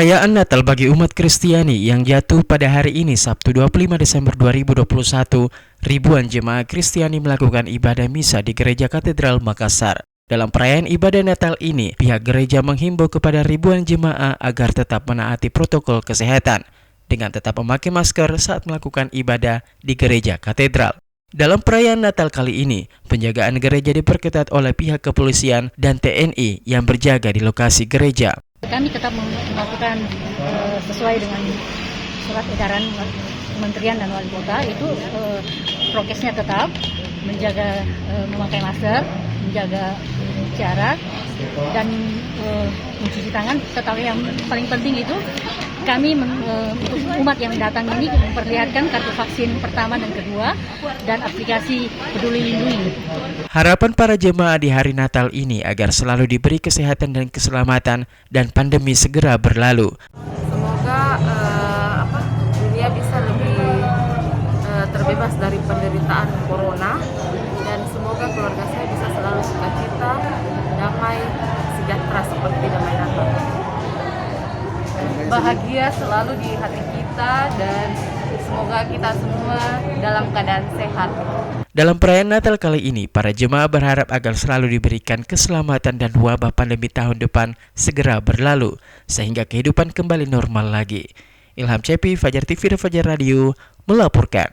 Perayaan Natal bagi umat Kristiani yang jatuh pada hari ini Sabtu 25 Desember 2021, ribuan jemaah Kristiani melakukan ibadah misa di Gereja Katedral Makassar. Dalam perayaan ibadah Natal ini, pihak gereja menghimbau kepada ribuan jemaah agar tetap menaati protokol kesehatan dengan tetap memakai masker saat melakukan ibadah di Gereja Katedral. Dalam perayaan Natal kali ini, penjagaan gereja diperketat oleh pihak kepolisian dan TNI yang berjaga di lokasi gereja. Kami tetap melakukan sesuai dengan surat edaran Kementerian dan Wali Kota, itu prokesnya tetap menjaga memakai masker, menjaga jarak, dan mencuci tangan. Tetapi yang paling penting itu kami umat yang datang ini memperlihatkan kartu vaksin pertama dan kedua dan aplikasi Peduli Lindungi. Harapan para jemaah di hari Natal ini agar selalu diberi kesehatan dan keselamatan dan pandemi segera berlalu. Semoga dunia bisa lebih terbebas dari penderitaan corona, dan semoga keluarga saya bisa selalu sukacita, damai, sejahtera seperti damai Natal. Bahagia selalu di hati kita dan semoga kita semua dalam keadaan sehat. Dalam perayaan Natal kali ini, para jemaah berharap agar selalu diberikan keselamatan dan wabah pandemi tahun depan segera berlalu, sehingga kehidupan kembali normal lagi. Ilham Cepi, Fajar TV dan Fajar Radio melaporkan.